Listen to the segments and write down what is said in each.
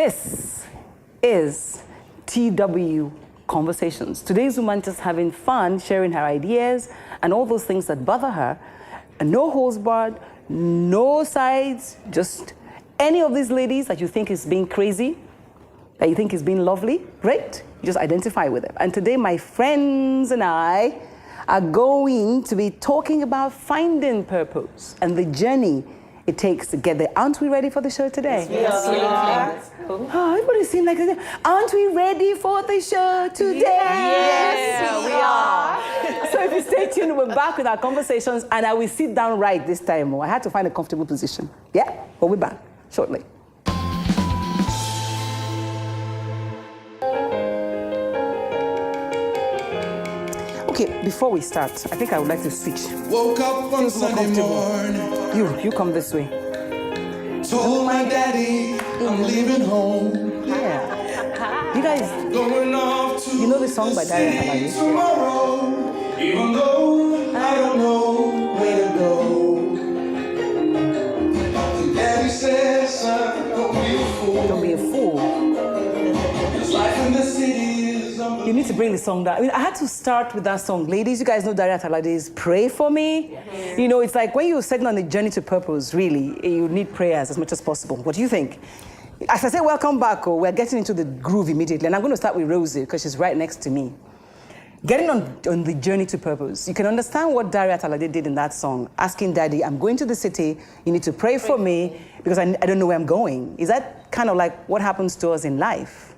This is TW Conversations. Today's woman just having fun, sharing her ideas and all those things that bother her. And no holds barred, no sides, just any of these ladies that you think is being crazy, that you think is being lovely, great, you just identify with them. And today my friends and I are going to be talking about finding purpose and the journey it takes to get there. Aren't we ready for the show today? Yes, we are. Oh, everybody seems like, aren't we ready for the show today? Yes, we are. So if you stay tuned, we're back with our conversations, and I will sit down right this time. I had to find a comfortable position. Yeah, but we're back shortly. Okay, before we start, I think I would like to switch. Woke up on Sunday morning. You come this way. Told my daddy I'm leaving home. Yeah. You guys, Going off to you know this song by Diane Alawi? tomorrow. Even though I don't know where to go. And daddy says, son, don't be a fool. Don't be a fool. Cause life in the city is You need to bring the song down. I mean, I had to start with that song. Ladies, you guys know Daria Taladi's Pray For Me. Yes. You know, it's like when you're setting on a journey to purpose, really, you need prayers as much as possible. What do you think? As I say, welcome back. We're getting into the groove immediately. And I'm going to start with Rosie, because she's right next to me. Getting on the journey to purpose. You can understand what Daria Talade did in that song, asking Daddy, I'm going to the city, you need to pray for me, because I don't know where I'm going. Is that kind of like what happens to us in life?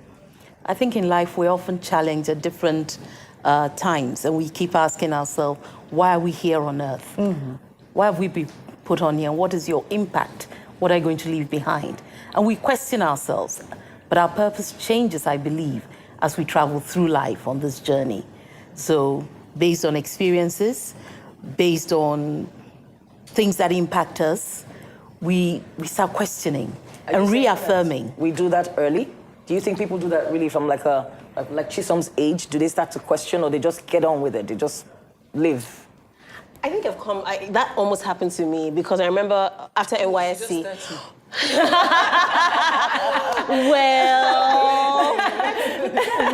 I think in life we're often challenged at different times, and we keep asking ourselves, why are we here on earth? Mm-hmm. Why have we been put on here? What is your impact? What are you going to leave behind? And we question ourselves, but our purpose changes, I believe, as we travel through life on this journey. So based on experiences, based on things that impact us, we start questioning and reaffirming. We do that early? Do you think people do that really from like Chisholm's age? Do they start to question, or they just get on with it? They just live? I think that almost happened to me, because I remember after NYSC.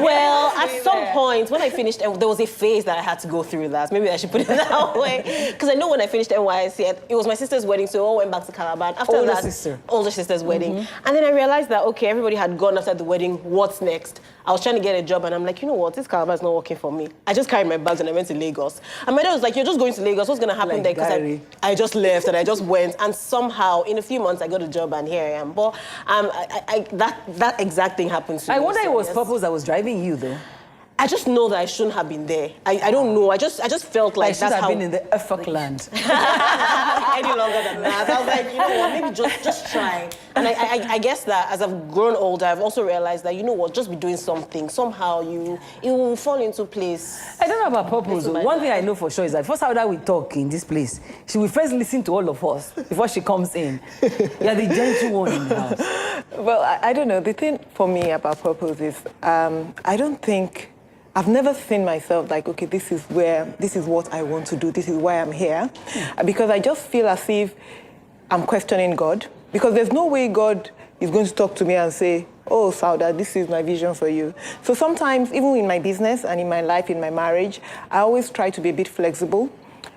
Well, at some point when I finished, there was a phase that I had to go through that. Maybe I should put it that way. Because I know when I finished NYSC, it was my sister's wedding, so we all went back to Calabar. After older sister's wedding. Mm-hmm. And then I realized that, okay, everybody had gone after the wedding. What's next? I was trying to get a job, and I'm like, you know what? This Calabar is not working for me. I just carried my bags and I went to Lagos. And my dad was like, you're just going to Lagos. What's going to happen there? Because I just left and I just went. And somehow, in a few months, I got a job, and here I am. But that exact thing happened to me. I wonder it was purpose that was driving you, though. I just know that I shouldn't have been there. I don't know. I just felt like that's how... I should have been in the Efok land. Any longer than that. I was like, you know what, maybe just try. And I guess that as I've grown older, I've also realized that, you know what, just be doing something. Somehow it will fall into place. I don't know about purpose. One thing I know for sure is that first how that we talk in this place, she will first listen to all of us before she comes in. You're the gentle one in the house. Well, I don't know. The thing for me about purpose is I don't think... I've never seen myself like, okay, this is what I want to do, this is why I'm here. Because I just feel as if I'm questioning God. Because there's no way God is going to talk to me and say, oh, Sauda, this is my vision for you. So sometimes, even in my business and in my life, in my marriage, I always try to be a bit flexible.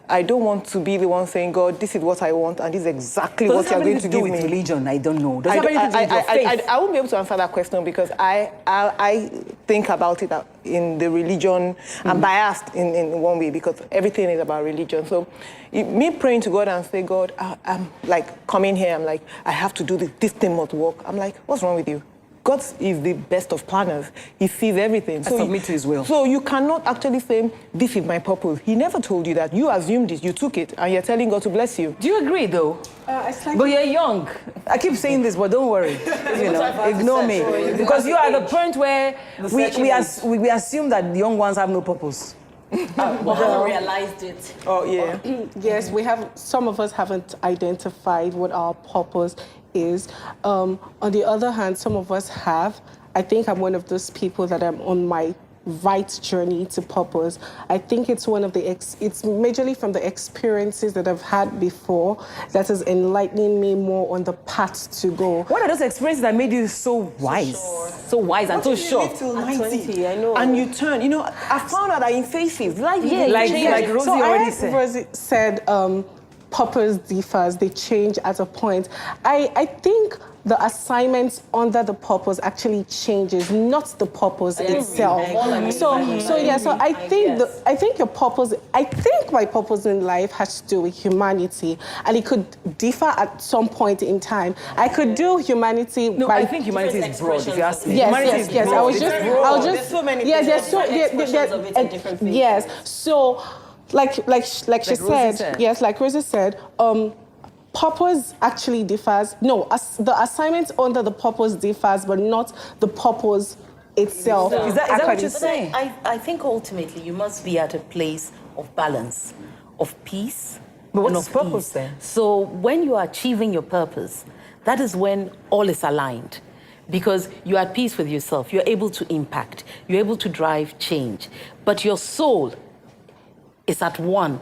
I don't want to be the one saying, God, this is what I want, and this is exactly what you're going to give me. Does it have anything to do with religion? I don't know. Does it have anything to do with your faith? I won't be able to answer that question, because I think about it in the religion. I'm biased in one way, because everything is about religion. So me praying to God and say, God, I'm like coming here, I'm like, I have to do this thing must work. I'm like, what's wrong with you? God is the best of planners. He sees everything. I submit to his will. So you cannot actually say, this is my purpose. He never told you that. You assumed it, you took it, and you're telling God to bless you. Do you agree, though? But you're young. I keep saying this, but don't worry. You know, ignore me. Because you are at the point where we assume that the young ones have no purpose. We haven't realized it. Oh, yeah. Yes, some of us haven't identified what our purpose is. On the other hand, some of us have. I think I'm one of those people that I'm on my right journey to purpose. I think it's one of the, it's majorly from the experiences that I've had before that is enlightening me more on the path to go. What are those experiences that made you so wise? So wise and so sure. Till 90, 20, I know. and you turn. You know, I found out that in phases, life Like Rosie already said. Rosie said, purpose differs, they change at a point. I think the assignments under the purpose actually changes, not the purpose itself. So I think your purpose, I think my purpose in life has to do with humanity, and it could differ at some point in time. I could do humanity. No, by I think humanity is broad, if you ask me. Yes, Humanity yes, is yes. broad. I was just. There's so many Yes, things. yes. So Expressions of it in different phases. yes. So, like she Rosie said, yes, like Rosie said, purpose actually differs. No, the assignment under the purpose differs, but not the purpose itself. Is that what you're But saying? I think ultimately you must be at a place of balance, of peace. But what and is of purpose ease. then? So when you are achieving your purpose, that is when all is aligned. Because you're at peace with yourself, you're able to impact, you're able to drive change. But your soul is at one,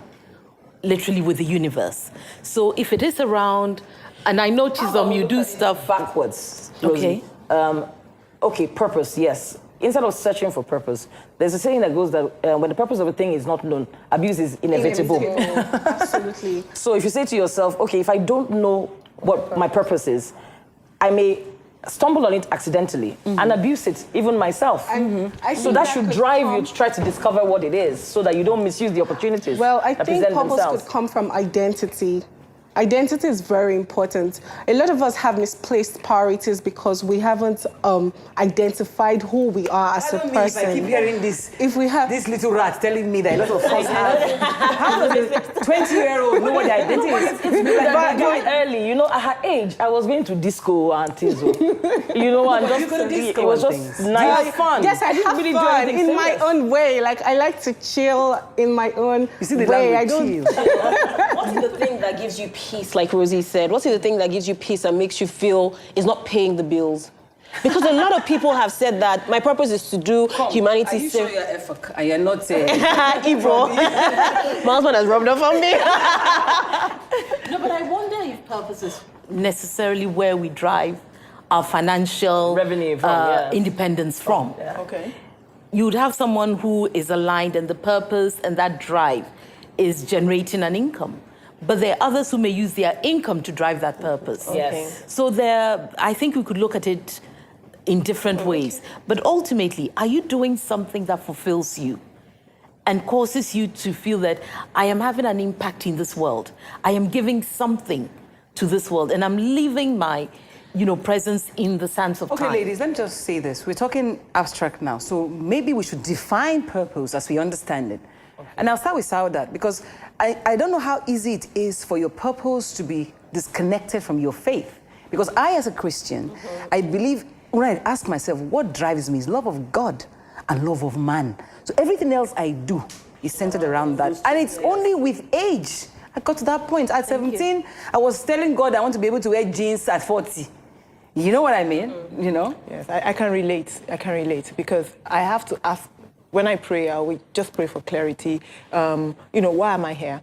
literally, with the universe. So if it is around, and I know, Chisom, you do stuff backwards. Okay. Rosie. Okay, purpose, yes. Instead of searching for purpose, there's a saying that goes that when the purpose of a thing is not known, abuse is inevitable. Absolutely. So if you say to yourself, okay, if I don't know what my purpose is, I may stumble on it accidentally and abuse it, even myself. I So think that should could drive come- you to try to discover what it is so that you don't misuse the opportunities Well, I that think present purpose themselves. could come from identity. Identity is very important. A lot of us have misplaced priorities because we haven't identified who we are as a person. I keep hearing this. If we have this little rat telling me that a lot of us have. How does a 20-year-old know what their identity is? But early, you know, at her age, I was going to disco and tizo. You know, and just go to disco it was and just things. nice fun. Yes, I didn't have really do fun anything in my serious. own way. Like I like to chill in my own You see the way. I language, don't. chill. What is the thing that gives you peace, like Rosie said? What's the thing that gives you peace and makes you feel is not paying the bills? Because a lot of people have said that my purpose is to do humanity. Are you sure you're Efok? And you're not Ebro. My husband has rubbed off on me. No, but I wonder if purpose is necessarily where we drive our financial Revenue from, independence from. Okay. You'd have someone who is aligned and the purpose and that drive is generating an income. But there are others who may use their income to drive that purpose. Yes. So I think we could look at it in different ways. But ultimately, are you doing something that fulfills you and causes you to feel that I am having an impact in this world? I am giving something to this world and I'm leaving my presence in the sands of Okay, time. ladies, let me just say this. We're talking abstract now, so maybe we should define purpose as we understand it. Okay. And I'll start with Saudat, because I don't know how easy it is for your purpose to be disconnected from your faith. Because I, as a Christian, I believe, when I ask myself, what drives me is love of God and love of man. So everything else I do is centered around that. And it's only with age I got to that point. At 17, I was telling God I want to be able to wear jeans at 40. You know what I mean? You know? Yes, I can relate. I can relate because I have to ask. When I pray, I will just pray for clarity. Why am I here?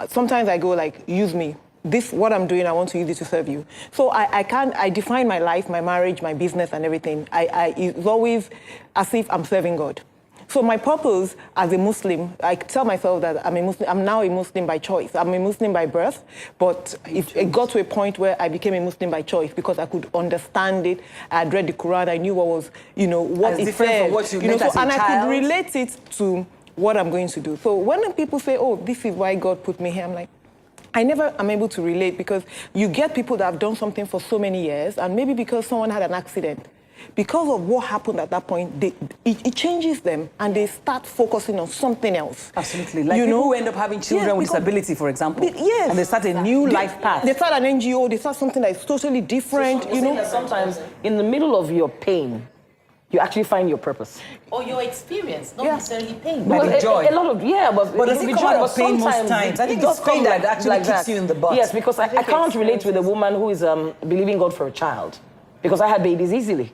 Sometimes I go like, use me. This, what I'm doing, I want to use it to serve you. So I define my life, my marriage, my business and everything. It's always as if I'm serving God. So my purpose as a Muslim, I tell myself that I'm a Muslim. I'm now a Muslim by choice. I'm a Muslim by birth, but it got to a point where I became a Muslim by choice because I could understand it. I had read the Quran. I knew what was, what As it different said. from what you meant as a and I child. could relate it to what I'm going to do. So when people say, "Oh, this is why God put me here," I'm like, I never am able to relate because you get people that have done something for so many years, and maybe because someone had an accident. Because of what happened at that point, it changes them and they start focusing on something else. Absolutely. Like people who end up having children with disability, for example. Yes. And they start a new life path. They start an NGO, they start something that is totally different, That sometimes in the middle of your pain, you actually find your purpose. Or your experience, not necessarily pain. Like the joy. A lot of, But does it come out of pain most times? I think it's pain that actually kicks you in the butt. Yes, because I can't relate with a woman who is believing God for a child because I had babies easily.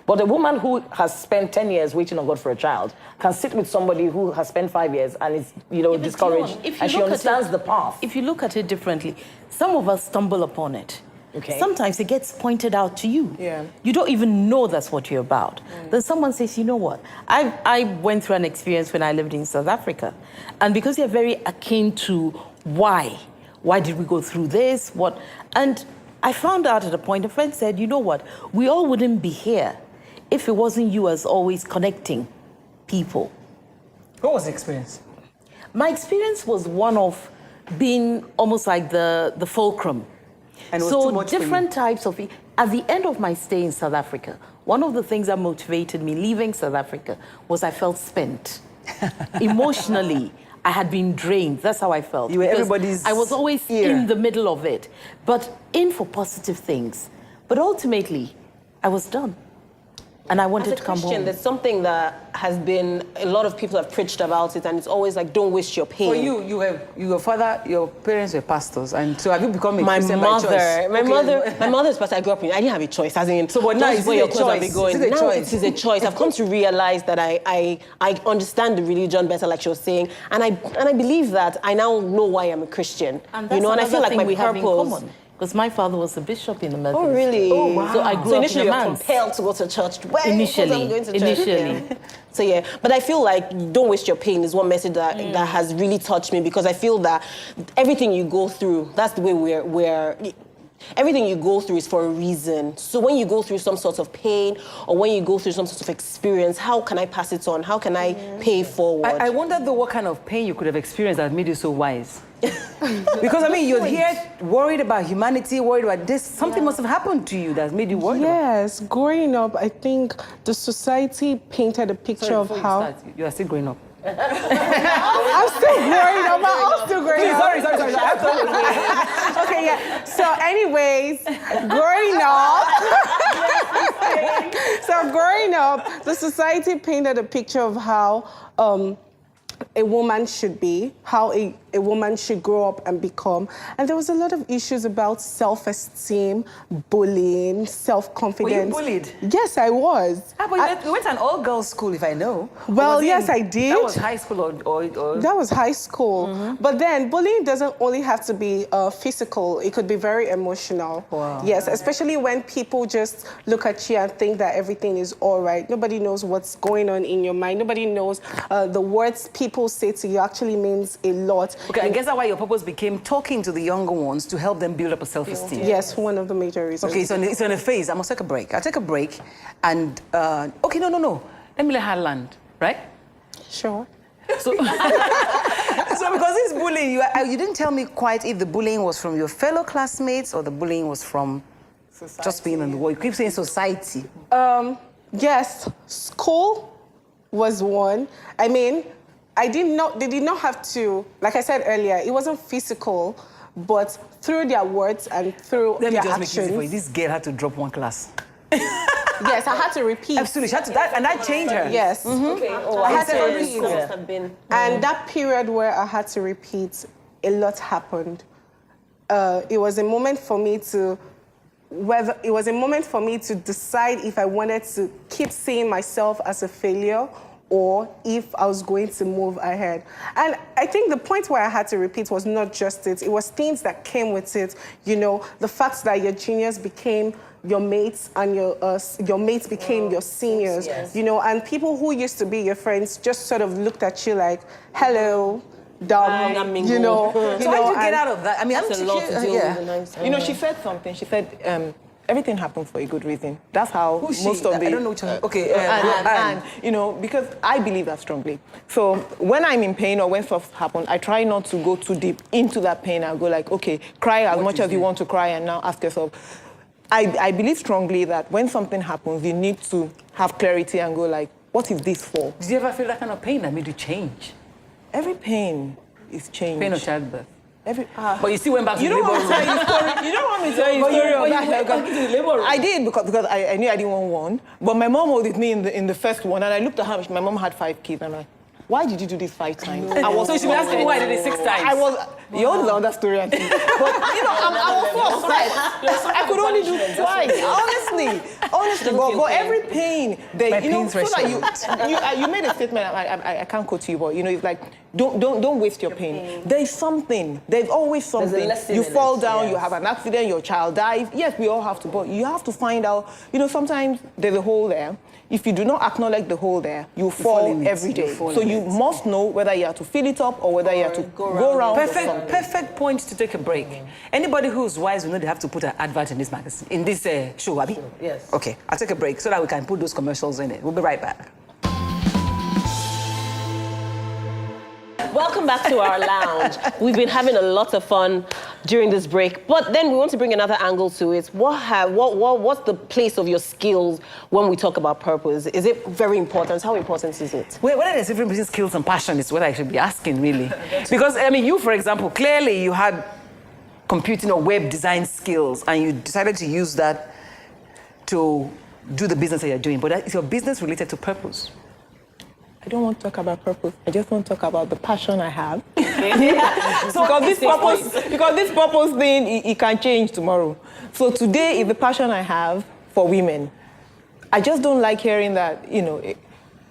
But a woman who has spent 10 years waiting on God for a child can sit with somebody who has spent 5 years and is, discouraged, and she understands the path. If you look at it differently, some of us stumble upon it. Okay. Sometimes it gets pointed out to you. Yeah. You don't even know that's what you're about. Then someone says, you know what? I went through an experience when I lived in South Africa. And because they're very akin to why? Why did we go through this? What? And I found out at a point, a friend said, you know what? We all wouldn't be here if it wasn't you as always connecting people. What was the experience? My experience was one of being almost like the fulcrum. And it was so too much for you. different types of... At the end of my stay in South Africa, one of the things that motivated me leaving South Africa was I felt spent. Emotionally, I had been drained. That's how I felt. You were because everybody's I was always ear. in the middle of it, but in for positive things. But ultimately, I was done. And I wanted As a to come Christian, home. there's something that has been, a lot of people have preached about it, and it's always like, don't waste your pain. For you, your father, your parents were pastors, and so have you become a My Christian by mother, choice? my mother's pastor. I grew up in. I didn't have a choice. As in, So, but now those is were it your a clothes I'll be choice? going. Is it a Now choice? it is a choice. I've come to realize that I understand the religion better, like she was saying, and I believe that I now know why I'm a Christian. And that's and I feel another like thing my we have in purpose. common. Because my father was a bishop in the Methodist. Oh, really? Oh, wow. So I grew So up initially in a you're man's. compelled to go to church. Why? Initially, Because I'm going to church. initially. Yeah. So yeah, but I feel like don't waste your pain is one message that has really touched me, because I feel that everything you go through, that's the way we're everything you go through is for a reason. So when you go through some sort of pain or when you go through some sort of experience, how can I pass it on? How can I pay forward? I wonder though what kind of pain you could have experienced that made you so wise. Because I mean, you're here worried about humanity, worried about this. Something must have happened to you that made you worried. Yes, growing up, I think the society painted a picture of how... You are still growing up. I'm still growing up. I'm still growing up. Sorry. Okay, yeah. So, anyways, growing up. So, growing up, the society painted a picture of how a woman should be, how a woman should grow up and become. And there was a lot of issues about self-esteem, bullying, self-confidence. Were you bullied? Yes, I was. But you went to an all-girls school, if I know. Well, yes, I did. That was high school or... That was high school. But then bullying doesn't only have to be physical. It could be very emotional. Wow. Yes, especially when people just look at you and think that everything is all right. Nobody knows what's going on in your mind. Nobody knows the words people say to you actually means a lot. Okay, I guess that's why your purpose became talking to the younger ones to help them build up a self-esteem. Yes, one of the major reasons. Okay, so it's on a phase. I must take a break. I'll take a break and... okay, no. Let me let her land, right? Sure. So, so because it's bullying, you didn't tell me quite if the bullying was from your fellow classmates or the bullying was from society. Just being in the world. You keep saying society. Yes, school was one. I mean, they did not have to, like I said earlier, it wasn't physical, but through their words and through Let me their just make it easy for you. actions. This girl had to drop one class. Yes, I had to repeat. Absolutely, she had to that, and that changed her. Yes. Okay. Oh, I had to secondary repeat. school must have been. And that period where I had to repeat, a lot happened. It was a moment for me to decide if I wanted to keep seeing myself as a failure or if I was going to move ahead. And I think the point where I had to repeat was not just it. It was things that came with it. You know, the fact that your juniors became your mates and your mates became your seniors. Yes. You know, and people who used to be your friends just sort of looked at you like, hello, dumb, you know. So how did you get out of that? I mean, That's a lot to deal with. in hindsight. You know, she said something. She said, everything happened for a good reason. That's how Who's she? most of the... I don't know which one. Okay, and, you know, because I believe that strongly. So when I'm in pain or when stuff happens, I try not to go too deep into that pain. I'll go like, okay, cry as much as you want to cry and now ask yourself. I believe strongly that when something happens, you need to have clarity and go like, what is this for? Did you ever feel that kind of pain that made you change? Every pain is change. Pain of childbirth. But you still went back to the labor room. You don't want me to tell you the story of that. I did because I knew I didn't want one. But my mom was with me in the first one, and I looked at her. My mom had 5 kids, and I'm like, why did you do this 5 times? I was So you should be asking me why I did it 6 times. I was, you're the other story, I think. But, I was so upset. I could only do twice, honestly. But every pain, so that you made a statement, I can't quote you, but, it's like, don't waste your pain. There's something, there's always something. You fall down, you have an accident, your child dies. Yes, we all have to, but you have to find out, sometimes there's a hole there. If you do not acknowledge the hole there, you fall every day. So you must know whether you have to fill it up or whether you have to go around. Perfect point to take a break. Anybody who's wise will know they have to put an advert in this magazine, in this show, Abby? Yes. Okay, I'll take a break so that we can put those commercials in it. We'll be right back. Welcome back to our lounge. We've been having a lot of fun during this break, but then we want to bring another angle to it. What's the place of your skills when we talk about purpose? Is it very important? How important is it? Well, whether there's a difference between skills and passion is what I should be asking, really. Because, you, for example, clearly you had computing or web design skills and you decided to use that to do the business that you're doing. But is your business related to purpose? I don't want to talk about purpose. I just want to talk about the passion I have. because this purpose thing, it can change tomorrow. So today is the passion I have for women. I just don't like hearing that,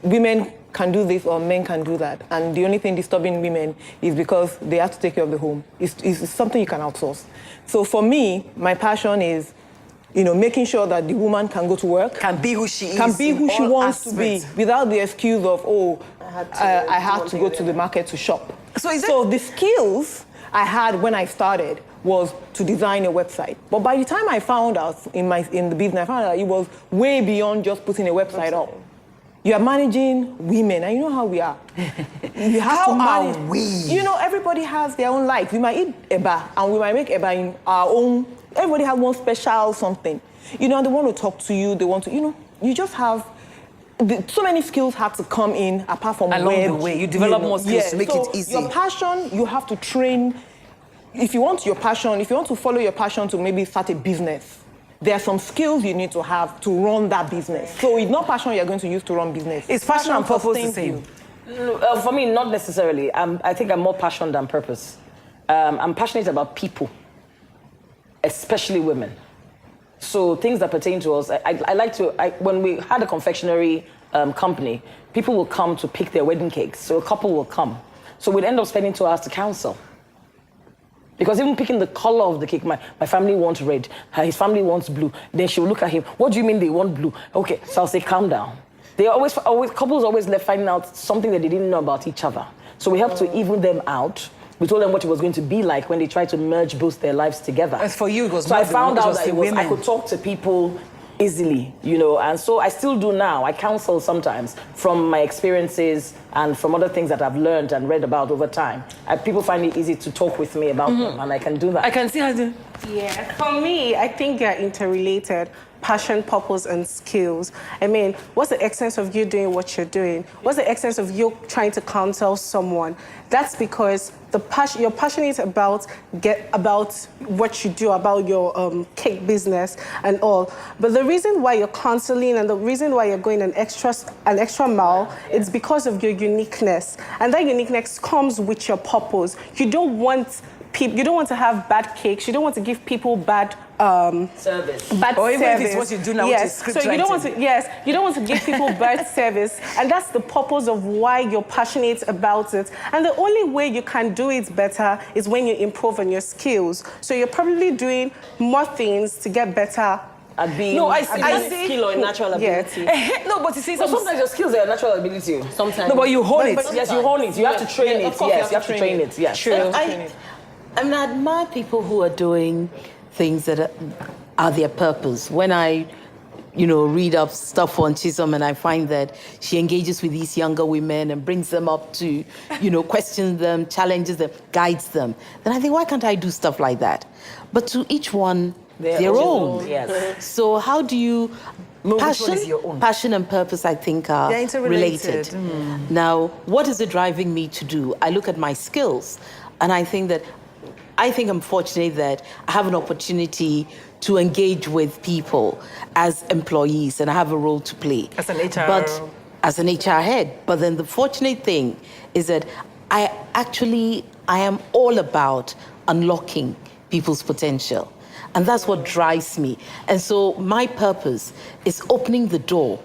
women can do this or men can do that. And the only thing disturbing women is because they have to take care of the home. It's something you can outsource. So for me, my passion is making sure that the woman can go to work. Can be who she is. Can be who she wants to be without the excuse of, I had to go to the market to shop. So the skills I had when I started was to design a website. But by the time I found out in the business, I found out it was way beyond just putting a website up. You are managing women, and you know how we are. You have to manage. Are we? Everybody has their own life. We might eat eba, and we might make eba in our own. Everybody has one special something. And they want to talk to you. They want to, you just have. So many skills have to come in apart from along the way. You develop more skills to make it easy. Your passion, you have to train. If you want to follow your passion to maybe start a business, there are some skills you need to have to run that business. So it's not passion you're going to use to run business. Is passion and purpose the same? For me, not necessarily. I think I'm more passionate than purpose. I'm passionate about people, especially women. So things that pertain to us, when we had a confectionery company, people will come to pick their wedding cakes. So a couple will come. So we'd end up spending 2 hours to counsel. Because even picking the color of the cake, my family wants red, his family wants blue. Then she will look at him, what do you mean they want blue? Okay, so I'll say, calm down. Couples always left finding out something that they didn't know about each other. So we helped to even them out. We told them what it was going to be like when they tried to merge both their lives together. As for you, it was so I found out that women. I could talk to people easily, and so I still do now. I counsel sometimes from my experiences and from other things that I've learned and read about over time. People find it easy to talk with me about them, and I can do that. I can see how to. Yeah, for me, I think they're interrelated. Passion, purpose, and skills. What's the essence of you doing what you're doing? What's the essence of you trying to counsel someone? That's because you're passionate about what you do, about your cake business and all. But the reason why you're counseling and the reason why you're going an extra mile, it's because of your uniqueness. And that uniqueness comes with your purpose. You don't want to have bad cakes. You don't want to give people bad service. Or even if it's what you do now, which is script so you don't want writing. you don't want to give people bad service, and that's the purpose of why you're passionate about it. And the only way you can do it better is when you improve on your skills. So you're probably doing more things to get better at being. No, I see. Skill or natural ability. No, but you see, Sometimes your skills are your natural ability. Sometimes. No, but you hone it. Yes, you hone it. You have to train it. Yes, you have to train it. Yes. True. I admire people who are doing things that are their purpose. When I, read up stuff on Chisholm and I find that she engages with these younger women and brings them up to, questions them, challenges them, guides them, then I think, why can't I do stuff like that? But to each one, their own. Yes. So how do you... Which one is your own? Passion and purpose, I think, are They're interrelated. related. Now, what is it driving me to do? I look at my skills, and I think I'm fortunate that I have an opportunity to engage with people as employees, and I have a role to play. As an HR. But as an HR head. But then the fortunate thing is that I am all about unlocking people's potential. And that's what drives me. And so my purpose is opening the door,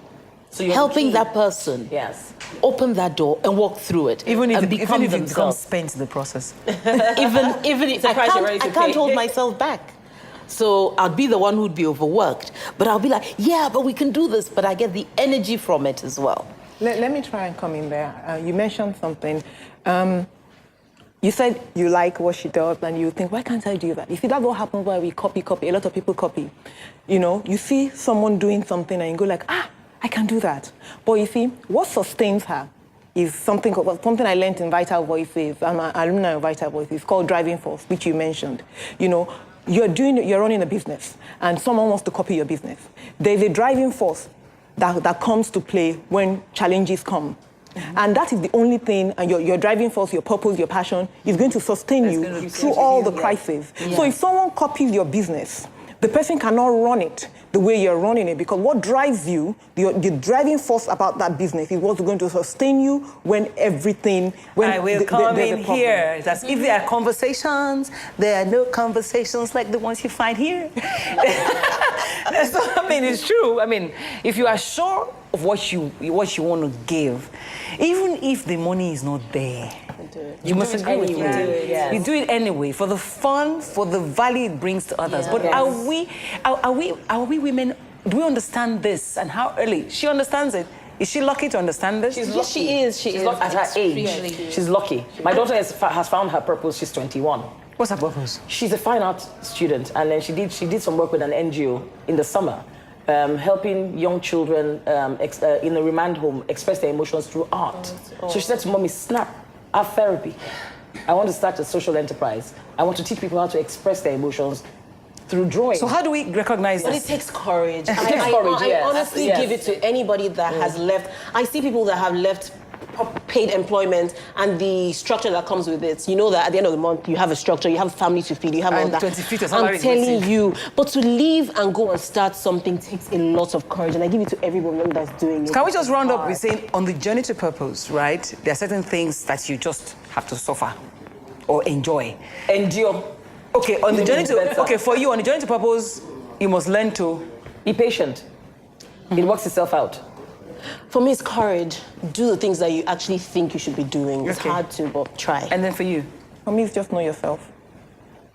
So you're helping key. that person Yes. open that door and walk through it. Even if, and it, even become if it becomes themselves. spent in the process. even if a price you're ready I to can't pay. hold myself back. So I'll be the one who'd be overworked. But I'll be like, yeah, but we can do this. But I get the energy from it as well. Let me try and come in there. You mentioned something. You said you like what she does, and you think, why can't I do that? You see, that's what happens when we copy. A lot of people copy. You know, you see someone doing something, and you go like, I can do that. But you see, what sustains her is something I learned in Vital Voices. I'm an alumni of Vital Voices. It's called driving force, which you mentioned. You know, you're running a business, and someone wants to copy your business. There's a driving force that comes to play when challenges come. And that is the only thing, and your driving force, your purpose, your passion, is going to sustain you through all the crises. Yeah. So if someone copies your business, the person cannot run it the way you're running it, because what drives you, the driving force about that business is what's going to sustain you when everything, when I will come in here. It's as if there are conversations, there are no conversations like the ones you find here. So, I mean, it's true. I mean, if you are sure of what you want to give, even if the money is not there, you must agree with me. Yes. You do it anyway for the fun, for the value it brings to others. Yeah. But Yes. are we women? Do we understand this, and how early? She understands it. Is she lucky to understand this? She's Yes, lucky. she is. She She's is. lucky at her age. Extremely. She's lucky. My daughter has found her purpose. She's 21. What's her purpose? She's a fine art student, and then she did some work with an NGO in the summer, helping young children in a remand home express their emotions through art. So she said to mommy, snap, art therapy. I want to start a social enterprise. I want to teach people how to express their emotions through drawing. So how do we recognize But it this? takes courage. takes courage, I yes. honestly Yes. give it to anybody that has left. I see people that have left paid employment and the structure that comes with it. You know that at the end of the month, you have a structure, you have a family to feed, you have all And that. 25th of salary I'm is telling waiting. you. But to leave and go and start something takes a lot of courage. And I give it to every woman that's doing it. Can we just round up with saying, on the journey to purpose, right? There are certain things that you just have to suffer or enjoy. Endure. Okay, on the journey to Better. okay, for you on the journey to purpose, you must learn to. Be patient. It works itself out. For me, it's courage. Do the things that you actually think you should be doing. It's Okay. hard to, but try. And then for you, For me, it's just know yourself.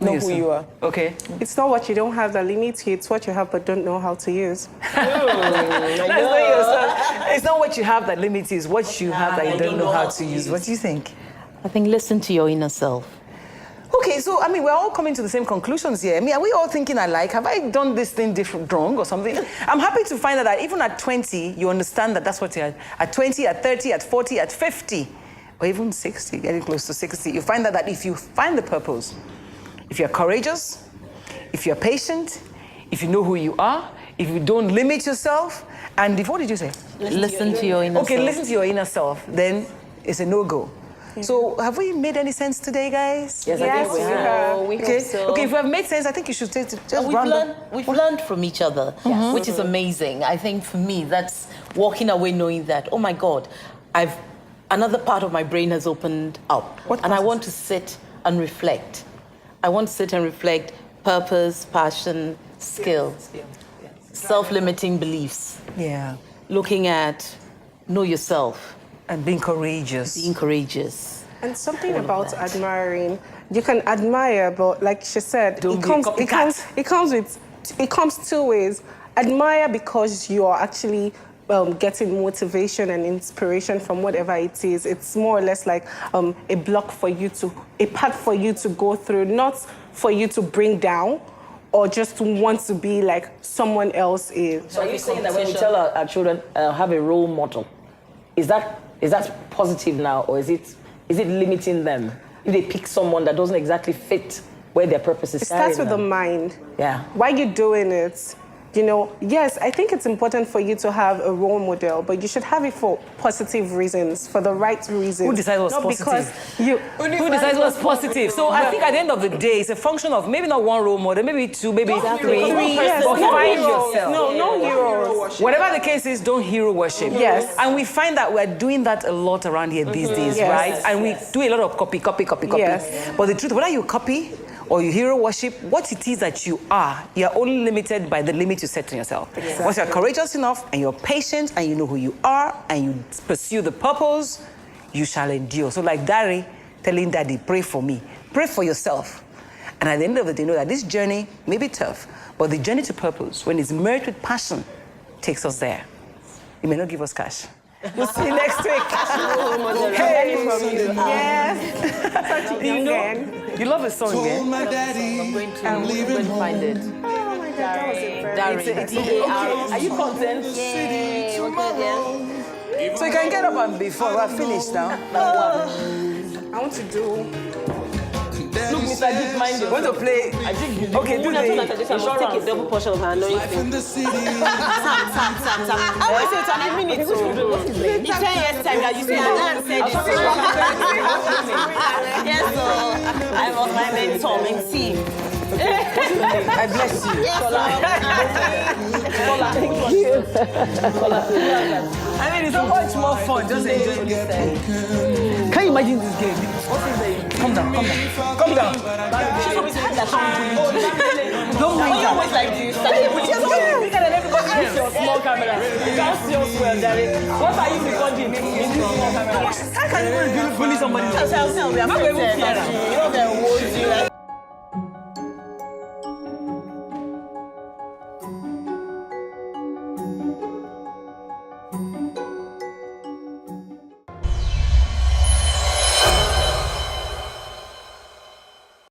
Know who yourself. you are. Okay. It's not what you don't have that limits you, it's what you have but don't know how to use. That's not yourself. It's not what you have that limits you, it's what you have that you don't know how to use. What do you think? I think listen to your inner self. Okay, so I mean, we're all coming to the same conclusions here. I mean, are we all thinking alike? Have I done this thing different, wrong, or something? I'm happy to find out that even at 20, you understand that that's what you're at 20, at 30, at 40, at 50, or even 60, getting close to 60. You find that if you find the purpose, if you're courageous, if you're patient, if you know who you are, if you don't limit yourself, and if, what did you say? Listen to your inner Okay, self. listen to your inner self, then it's a no-go. So have we made any sense today, guys? Yes, I think we have. We Okay. hope so. Okay, if we have made sense, I think you should just We've learned from each other, which is amazing. I think for me, that's walking away knowing that, oh my God, another part of my brain has opened up. And I want to sit and reflect. I want to sit and reflect purpose, passion, skill, self-limiting beliefs. Yeah. Looking at know yourself, And being courageous. being courageous. And something about admiring, you can admire, but like she said, Don't be a copycat. it comes two ways. Admire because you are actually getting motivation and inspiration from whatever it is. It's more or less like a block for you a path for you to go through, not for you to bring down or just want to be like someone else is. So are you saying that when we tell our children have a role model, is that positive now, or is it limiting them if they pick someone that doesn't exactly fit where their purpose is? It starts carrying with the them? mind. Yeah. Why you doing it? You know, yes, I think it's important for you to have a role model, but you should have it for positive reasons, for the right reasons. Who decides what's not positive? Because you, Who decides what's positive? So I think at the end of the day, it's a function of maybe not one role model, maybe two, maybe three. Yes, But no find heroes. yourself. No heroes. Whatever the case is, don't hero worship. Yes. And we find that we're doing that a lot around here these days, Yes. right? And we do a lot of copy. Yes. But the truth, whether you copy or you hero worship, what it is that you are only limited by the limit you set to yourself. Exactly. Once you're courageous enough and you're patient and you know who you are and you pursue the purpose, you shall endure. So like Dari telling Daddy, pray for me. Pray for yourself. And at the end of the day, know that this journey may be tough, but the journey to purpose, when it's merged with passion, takes us there. It may not give us cash. We'll see you next week. Hey, from you. Yes. Such a You young know, man. you love a song, Told yeah? my daddy I'm going I'm to leaving find it. Oh my God, that was a very Are you content? city tomorrow. So you can get up and before we're finished now. I want to do. Look, Mr. Deep Minded. Want to play? Okay, do I told the. her just take a double portion of her anointing. In the city. I always say it's an minute. In 10 years' time, that you say, I said this. Yes, so I was my mentor, mentee. I bless you. I mean, it's so much more fun. Just enjoy this thing. Can you imagine this game? Come down. She's always had that Don't mind that. always like this. Use your small camera. You can't see us well, Daddy. What are you recording in this small camera? How can you bully somebody? Tell, we are friends. You know, they're